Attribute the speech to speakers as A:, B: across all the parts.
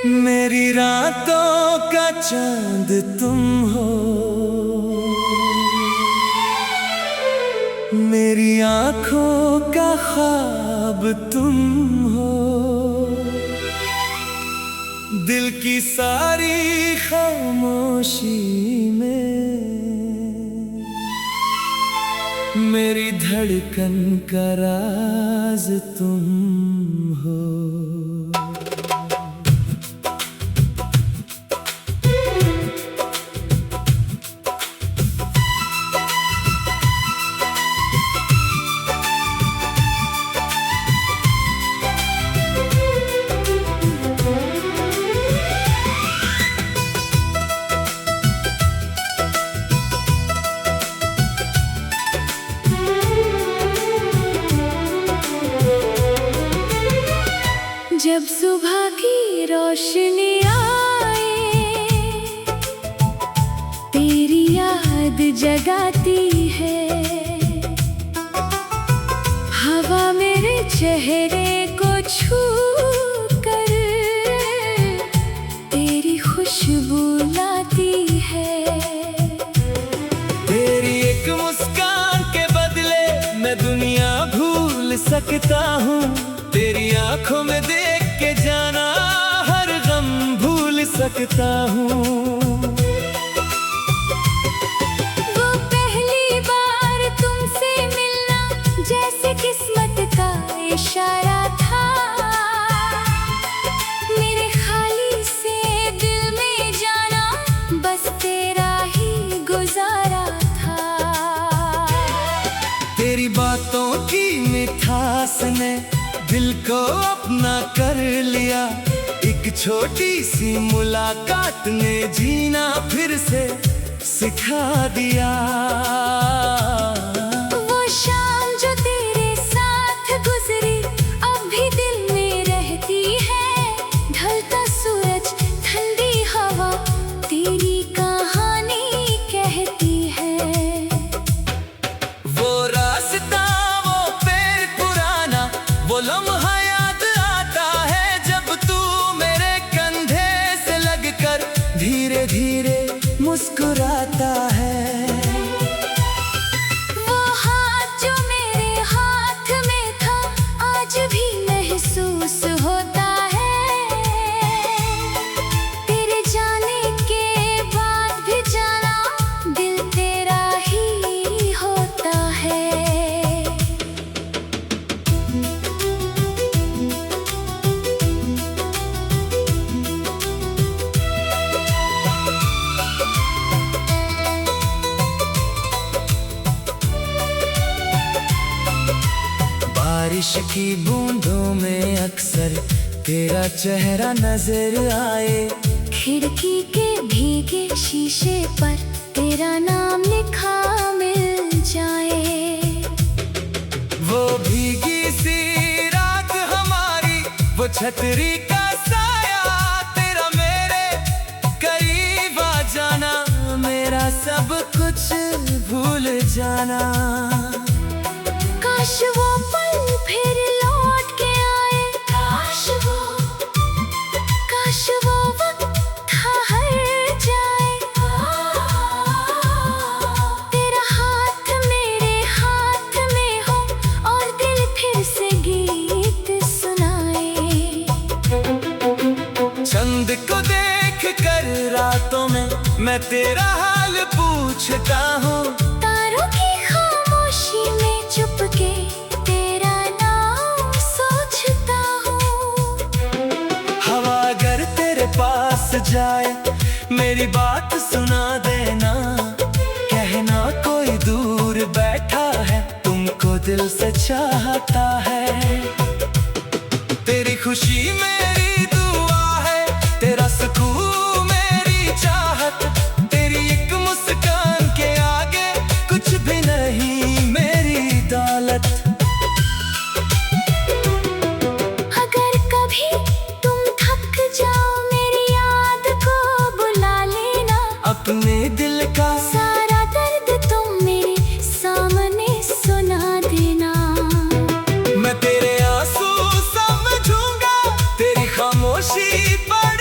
A: मेरी रातों का चांद तुम हो, मेरी आँखों का ख्वाब तुम हो, दिल की सारी खामोशी में मेरी धड़कन का राज तुम हो।
B: जब सुबह की रोशनी आए, तेरी याद जगाती है। हवा मेरे चेहरे को छू कर तेरी खुशबू लाती है।
A: तेरी एक मुस्कान के बदले मैं दुनिया भूल सकता हूँ। तेरी आंखों में देख के जाना हर गम भूल सकता हूँ।
B: वो पहली बार तुमसे मिलना जैसे किस्मत का इशारा था। मेरे खाली से दिल में जाना बस तेरा ही गुजारा था।
A: तेरी बातों की मिठास ने दिल को अपना कर लिया। एक छोटी सी मुलाकात ने जीना फिर से सिखा दिया।
B: वो शाम जो तेरे साथ गुजरी अब भी दिल में रहती है। ढलता सूरज, ठंडी हवा, तेरी कहानी कहती है।
A: वो रास्ता, वो पेड़ पुराना, वो लम्हा याद आता है जब तू मेरे कंधे से लगकर धीरे धीरे मुस्कुराता है।
B: वो हाथ जो मेरे हाथ में था आज भी महसूस होता है। तेरे जाने के बाद भी जाना दिल तेरा ही होता है।
A: बारिश की बूंदों में अक्सर तेरा चेहरा नजर आए।
B: खिड़की के भीगे शीशे पर तेरा नाम लिखा मिल जाए।
A: वो भीगी सी रात हमारी, वो छतरी का साया, तेरा मेरे करीब आ जाना, मेरा सब कुछ भूल जाना।
B: काश वो पल फिर लौट के आए। काश वो वक्त ठहर जाए। तेरा हाथ मेरे हाथ में हो और दिल फिर से गीत सुनाए।
A: चंद को देख कर रातों में मैं तेरा हाल पूछता हूँ।
B: तारों की खामोशी में चुपके तेरा नाम सोचता हूँ।
A: हवा अगर तेरे पास जाए मेरी बात सुना देना। कहना कोई दूर बैठा है तुमको दिल से चाहता है। तेरी खुशी मेरी दुआ है, तेरा सुकून मेरी चाहत। तेरी एक मुस्कान के आगे कुछ भी नहीं मेरी दौलत।
B: अगर कभी तुम थक जाओ मेरी याद को बुला लेना।
A: अपने दिल का
B: सारा दर्द तुम मेरे सामने सुना देना।
A: मैं तेरे आंसू समझूंगा, तेरी खामोशी पढ़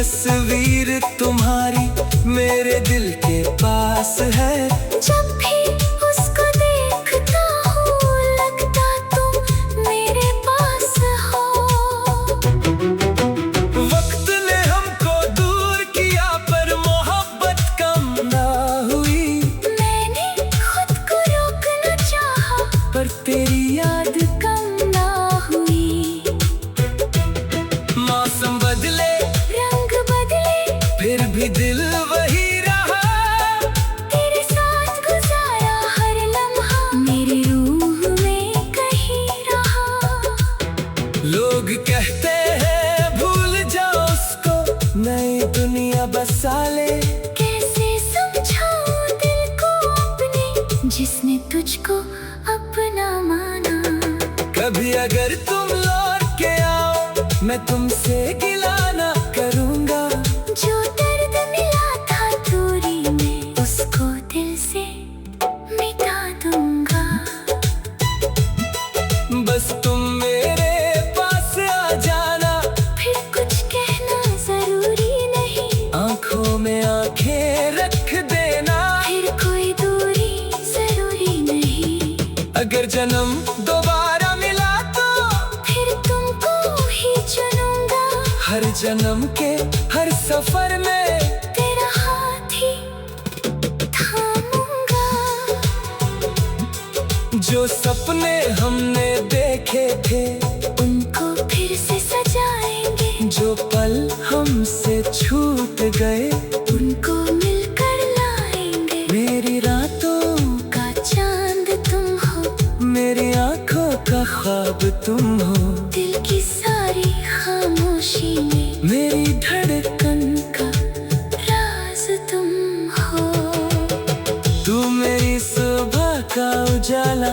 A: तस्वीर तुम्हारी मेरे दिल के पास है।
B: जब भी उसको देखता हूँ लगता तुम मेरे पास हो।
A: वक्त ने हमको दूर किया पर मोहब्बत कम ना हुई।
B: मैंने खुद को रोकना चाहा
A: पर तेरी याद
B: कम ना हुई।
A: मौसम बदले
B: रंग बदले
A: फिर भी दिल वही रहा।
B: तेरे साथ गुजारा हर लम्हा मेरी रूह में कहीं रहा।
A: लोग कहते हैं भूल जाओ उसको, नई दुनिया बसा ले।
B: कैसे समझाऊं दिल को अपने जिसने तुझको अपना माना।
A: कभी अगर तुम लौट के आओ मैं तुमसे गिला ना करूँगा।
B: जो दर्द मिला था दूरी में उसको दिल से मिटा दूंगा।
A: बस तुम मेरे पास आ जाना,
B: फिर कुछ कहना जरूरी नहीं।
A: आंखों में आंखें रख देना।
B: फिर कोई दूरी जरूरी नहीं।
A: अगर जन्म दोबारा मिला तो
B: फिर तुमको ही चुनूंगा।
A: हर जन्म के हर सफर में
B: तेरा हाथ ही थामूंगा।
A: जो सपने हमने देखे थे
B: उनको फिर से सजाएंगे।
A: जो पल हमसे छूट गए
B: उनको मिलकर लाएंगे।
A: मेरी रातों
B: का चांद तुम हो,
A: मेरी आंखों का ख्वाब तुम हो।
B: दिल की सारी खामोशी में
A: मेरी धड़कन
B: का राज तुम हो।
A: तू मेरी सुबह का उजाला,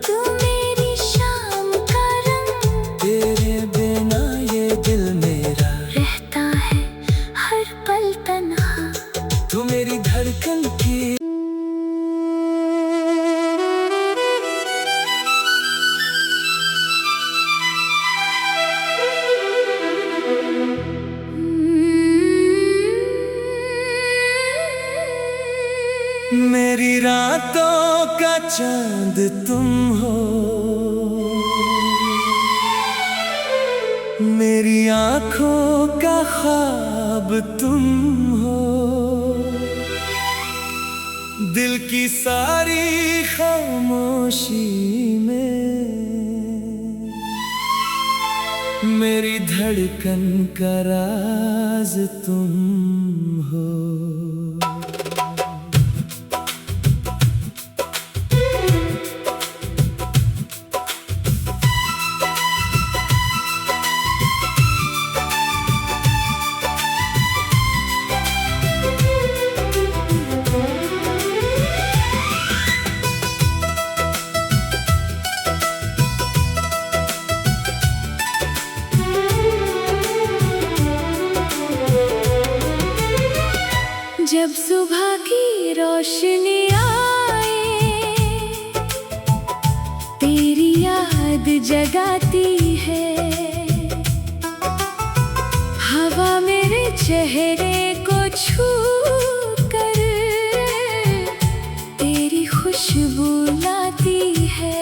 B: तू मेरी शाम का रंग।
A: तेरे बिना ये दिल मेरा
B: रहता है हर पल तन्हा।
A: तू मेरी धड़कन की। मेरी रातों का चांद तुम हो, मेरी आंखों का ख्वाब तुम हो। दिल की सारी खामोशी में मेरी धड़कन का राज तुम हो।
B: जब सुबह की रोशनी आए तेरी याद जगाती है। हवा मेरे चेहरे को छू कर तेरी खुशबू लाती है।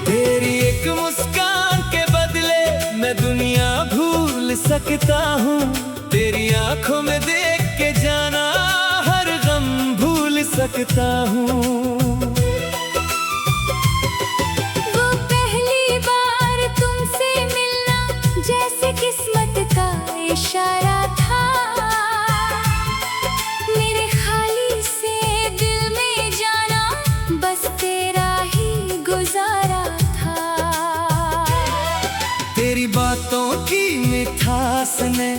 A: तेरी एक मुस्कान के बदले मैं दुनिया भूल सकता हूँ। तेरी आंखों में देख के जाना हर गम भूल सकता हूँ।
B: वो पहली बार तुमसे मिलना जैसे किस्मत का इशारा था। मेरे खाली से दिल में जाना बस तेरा ही गुजारा था।
A: तेरी बातों की मिठास ने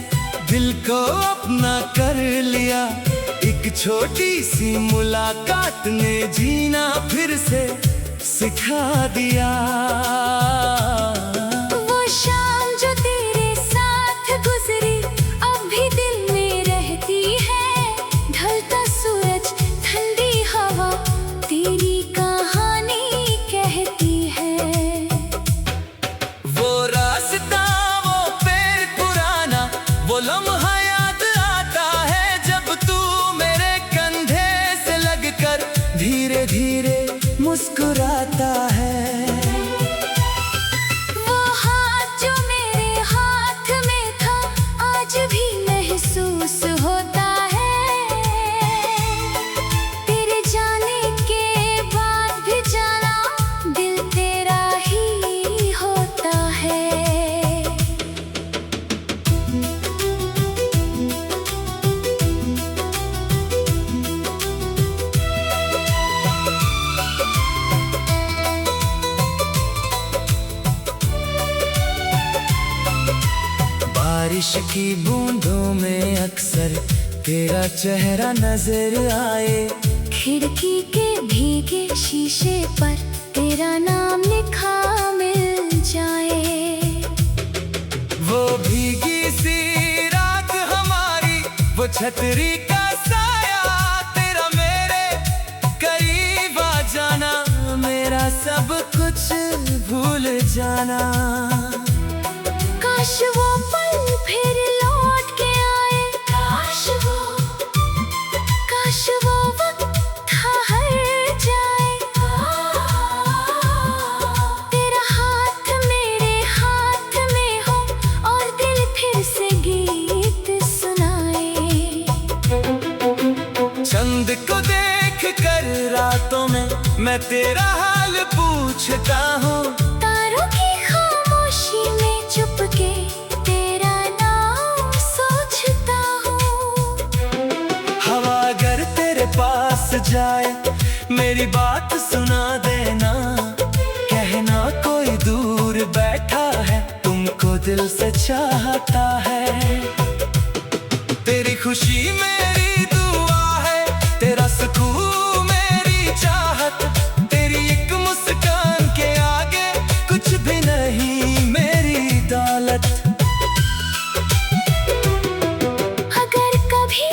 A: दिल को अपना कर लिया। एक छोटी सी मुलाकात ने जीना फिर से सिखा दिया।
B: वो शाम जो तेरे साथ गुजरी अब भी दिल में रहती है। ढलता सूरज ठंडी हवा तेरी कहानी कहती है।
A: वो रास्ता वो पेड़ पुराना वो धीरे धीरे मुस्कुराता है।
B: वो हाथ जो मेरे हाथ में था आज भी महसूस होता है। तेरे जाने के बाद भी जाना दिल तेरा ही होता है।
A: बारिश की बूंदों में अक्सर तेरा चेहरा नजर आए।
B: खिड़की के भीगे शीशे पर तेरा नाम लिखा मिल जाए।
A: वो भीगी सी रात हमारी, वो छतरी का साया, तेरा मेरे करीब आ जाना, मेरा सब कुछ भूल जाना।
B: काश वो पल फिर लौट के आए, काश वो वक्त ठहर जाए। तेरा हाथ मेरे हाथ में हो और दिल फिर से गीत सुनाए।
A: चंद को देख कर रातों में मैं तेरा हाल पूछता हूँ।
B: तारों की खामोशी में चुपके तेरा नाम सोचता हूँ।
A: हवा अगर तेरे पास जाए मेरी बात सुना देना, कहना कोई दूर बैठा है तुमको दिल से चाहता है। तेरी खुशी मेरी दुआ है, तेरा सुकून मेरी चाहत, तेरी एक मुस्कान के आगे कुछ भी नहीं मेरी दौलत।
B: अगर कभी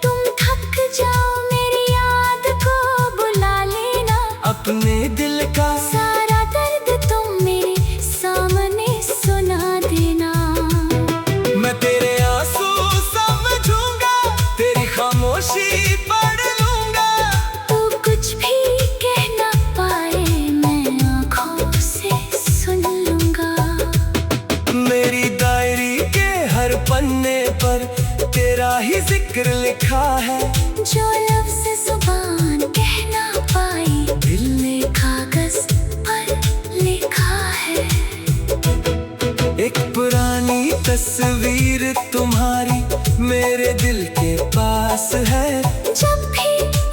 B: तुम थक जाओ मेरी याद को बुला लेना।
A: अपने दिल का
B: सारा दर्द तुम मेरे सामने सुना देना।
A: मैं तेरे आंसू समझूंगा, तेरी खामोशी पढ़ लूंगा।
B: तू कुछ भी कह ना पाए मैं आँखों से सुन लूंगा।
A: मेरी डायरी के हर पन्ने पर तेरा ही जिक्र लिखा है।
B: जो लफ्ज़ ज़ुबान कह ना पाई दिल ने कागज़ पर लिखा है।
A: एक पुरानी तस्वीर तुम्हारी मेरे दिल के पास है।
B: जब भी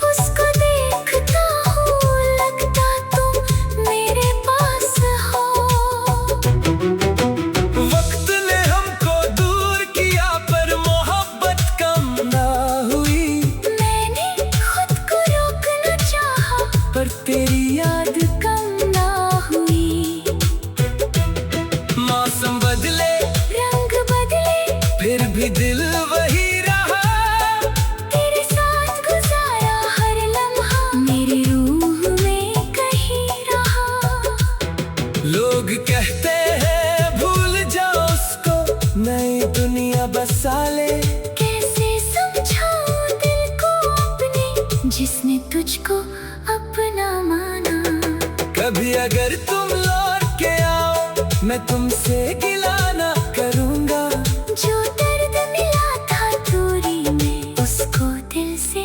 B: उसको देखता हूँ लगता तुम मेरे पास हो।
A: वक्त ने हमको दूर किया पर मोहब्बत कम ना हुई।
B: मैंने खुद को रोकना चाहा
A: पर तेरी याद
B: कम ना हुई।
A: मौसम बदले
B: रंग बदले
A: फिर भी दिल वही रहा।
B: तेरे साथ गुजारा हर लम्हा मेरी रूह में कहीं रहा।
A: लोग कहते हैं भूल जाओ उसको, नई दुनिया बसा ले।
B: कैसे समझाऊं दिल को अपने जिसने तुझको अपना माना।
A: कभी अगर तुम लौट के आओ मैं तुमसे गिला ना करूंगा।
B: जो दर्द मिला था दूरी में उसको दिल से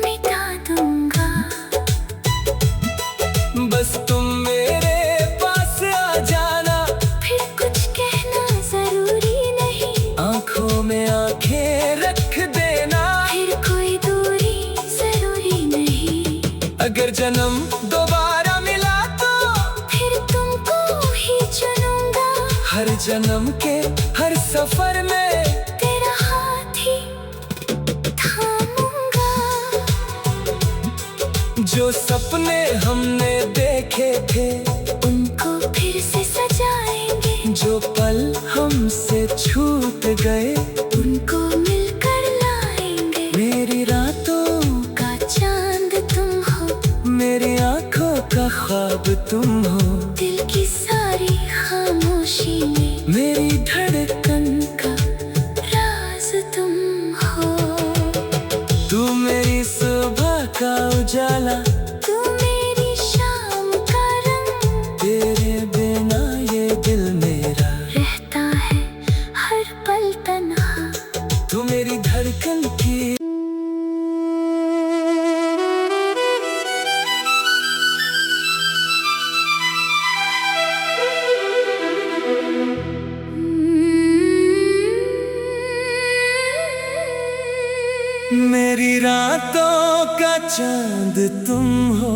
B: मिटा दूंगा।
A: बस तुम मेरे पास आ जाना,
B: फिर कुछ कहना जरूरी नहीं।
A: आंखों में आंखें रख देना।
B: फिर कोई दूरी जरूरी नहीं।
A: अगर जन्म दोबारा मिला तो
B: फिर तुमको ही चुनूंगा।
A: हर जन्म के हर सफर में
B: तेरा हाथ ही थामूंगा।
A: जो सपने हमने देखे थे
B: उनको फिर से सजाएंगे।
A: जो पल हमसे छूट गए
B: उनको मिलकर लाएंगे।
A: मेरी रातों
B: का चांद तुम हो,
A: मेरी आंखों का ख्वाब तुम हो।
B: दिल की सारी खामोशी में
A: मेरी धड़कन
B: का राज तुम हो।
A: तू मेरी सुबह का उजाला, चांद तुम हो,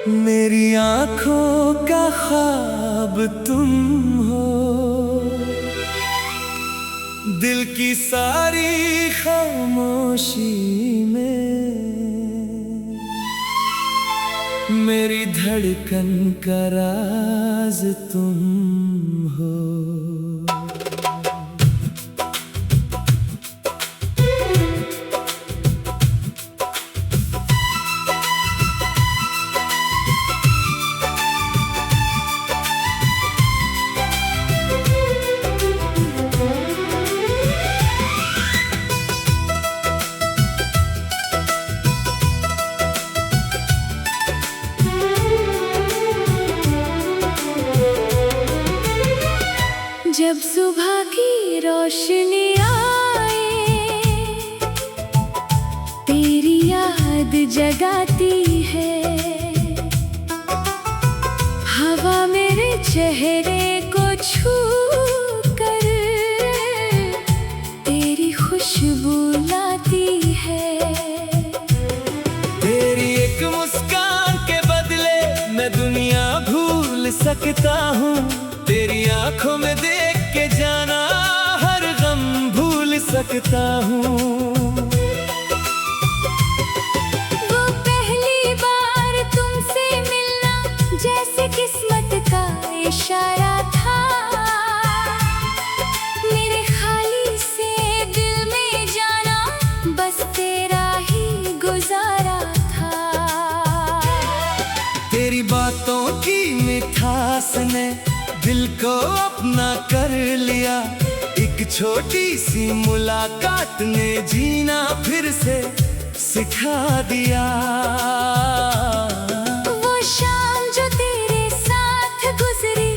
A: मेरी आंखों का ख्वाब तुम हो, दिल की सारी खामोशी में मेरी धड़कन का राज तुम हो।
B: जब सुबह की रोशनी आए, तेरी याद जगाती है, हवा मेरे चेहरे को छू कर तेरी खुशबू लाती है।
A: तेरी एक मुस्कान के बदले मैं दुनिया भूल सकता हूँ, तेरी आंखों में देख के जाना हर गम भूल सकता हूँ।
B: वो पहली बार तुमसे मिलना जैसे किस्मत का इशारा था, मेरे खाली से दिल में जाना बस तेरा ही गुजारा था।
A: तेरी बातों की मिठास ने दिल को अपना कर लिया, एक छोटी सी मुलाकात ने जीना फिर से सिखा दिया।
B: वो शाम जो तेरे साथ गुजरी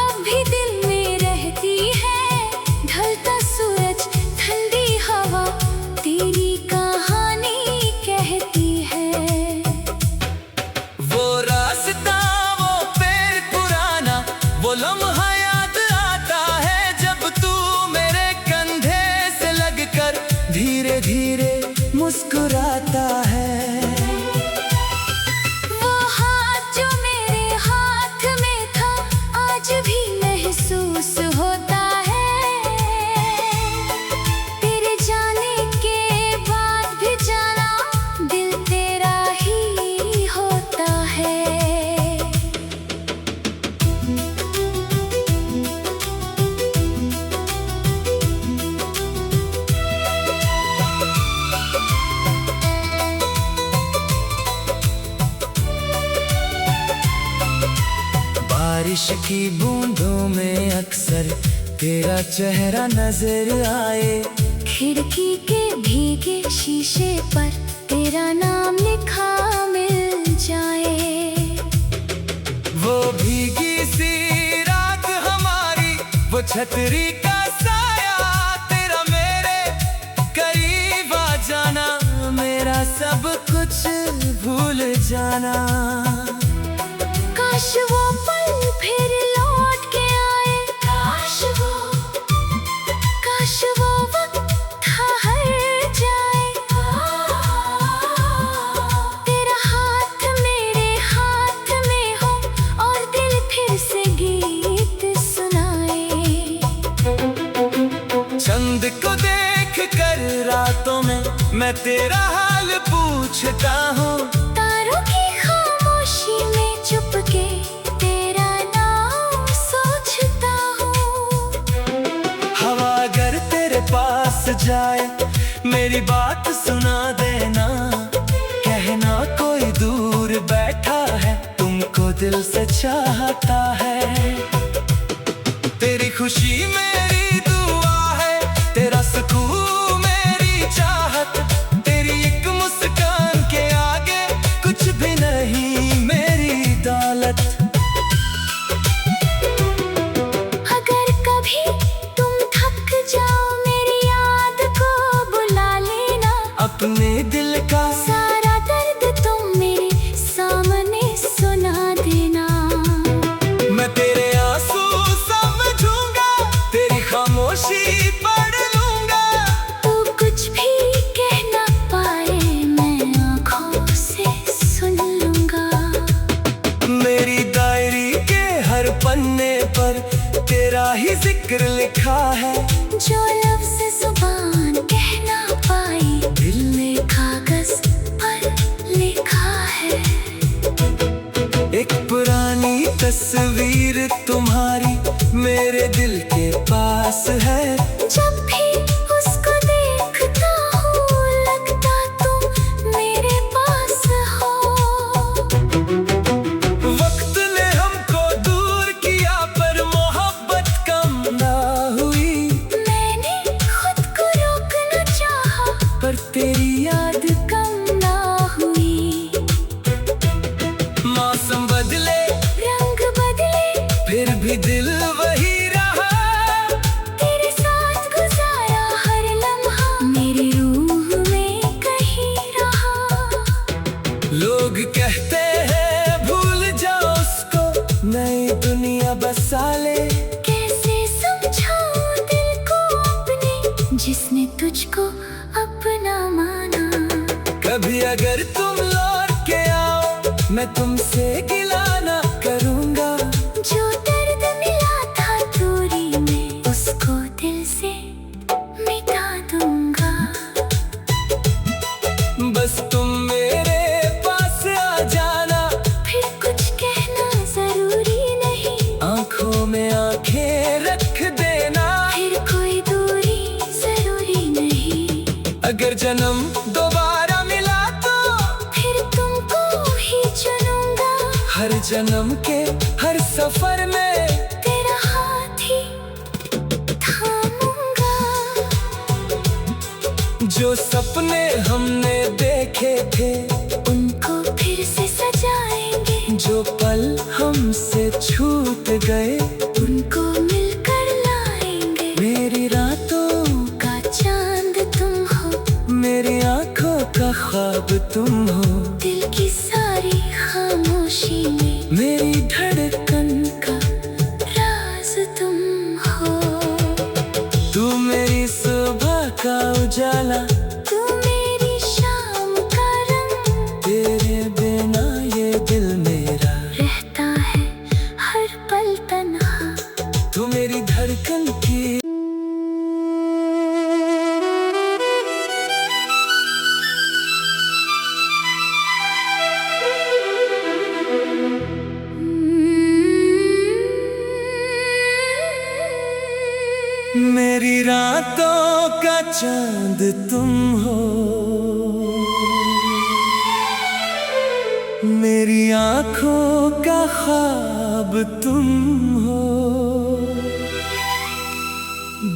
B: अब भी दिल में रहती है, ढलता सूरज ठंडी हवा तेरी कहानी कहती है।
A: वो रास्ता वो पेड़ पुराना वो लम्हा याद आता है, जब तू मेरे कंधे से लगकर धीरे धीरे मुस्कुराता है।
B: वो हाथ जो मेरे हाथ में था आज भी महसूस होता है, तेरे जाने के बाद भी जाना दिल तेरा ही होता है।
A: बारिश की बूंदों में अक्सर तेरा चेहरा नजर आए,
B: खिड़की के भीगे शीशे पर तेरा नाम लिखा मिल जाए।
A: वो भीगी सी रात हमारी वो छतरी का साया, तेरा मेरे करीब आ जाना मेरा सब कुछ भूल जाना।
B: काश वो पल फिर लौट के आए, काश वो वक्त था हर जाए। तेरा हाथ मेरे हाथ में हो और दिल फिर से गीत सुनाए।
A: चंद को देख कर रातों में मैं तेरा हाल पूछता हूँ,
B: तारों की खामोशी में चुपके तेरा नाम सोचता हूँ।
A: हवा अगर तेरे पास जाए मेरी बात सुना देना, कहना कोई दूर बैठा है तुमको दिल से चाहता है। तेरी खुशी मेरी दुआ है, तेरा सुकून मेरी चाहत, तेरी एक मुस्कान के आगे कुछ भी नहीं मेरी दौलत।
B: अगर कभी तुम थक जाओ मेरी याद को बुला लेना,
A: अपने दिल का
B: सारा दर्द तुम मेरे सामने सुना देना।
A: मैं तेरे आंसू समझूंगा, तेरी खामोशी पढ़ लूंगा।
B: तू कुछ भी याद कम ना हुई।
A: मौसम बदले,
B: रंग बदले,
A: फिर भी दिल वही रहा।
B: तेरे साथ गुजारा हर लम्हा मेरी रूह में कहीं रहा।
A: लोग कहते हैं भूल जाओ उसको, नई दुनिया बसा ले।
B: कैसे समझाऊं दिल को अपने, जिसने तुझको अपना माना।
A: कभी अगर तुम लौट के आओ, मैं तुमसे गिला ना करूँगा।
B: जो दर्द मिला था दूरी में, उसको दिल से मिटा दूंगा।
A: बस तुम मेरे पास आ जाना,
B: फिर कुछ कहना जरूरी नहीं।
A: आंखों में आंखें रख देना।
B: फिर कोई दूरी जरूरी नहीं।
A: अगर जन्म दोबारा मिला तो
B: फिर तुमको ही चुनूंगा।
A: हर जन्म के हर सफर में
B: तेरा हाथ ही थामूंगा।
A: जो सपने हमने देखे थे,
B: उनको फिर से सजाएंगे।
A: जो पल हमसे छूट गए,
B: उनको मिलकर लाएंगे।
A: मेरी रातों
B: का चांद तुम हो,
A: मेरी आंखों का ख्वाब तुम हो।
B: दिल की सारी खामोशी में
A: मेरी धड़कन
B: का राज तुम हो।
A: तू मेरी सुबह का उजाला,
B: तू मेरी शाम का रंग।
A: तेरे बिना ये दिल मेरा
B: रहता है हर पल तन्हा।
A: तू मेरी धड़कन की। मेरी रातों का चांद तुम हो, मेरी आंखों का ख्वाब तुम हो।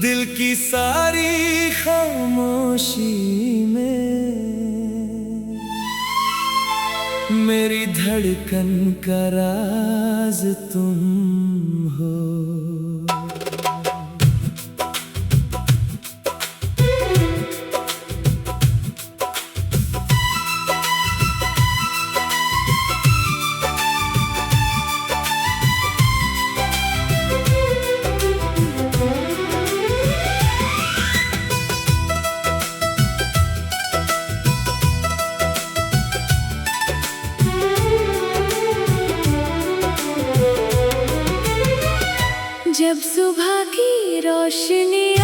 A: दिल की सारी खामोशी में मेरी धड़कन का राज तुम हो।
B: जब सुबह की रोशनी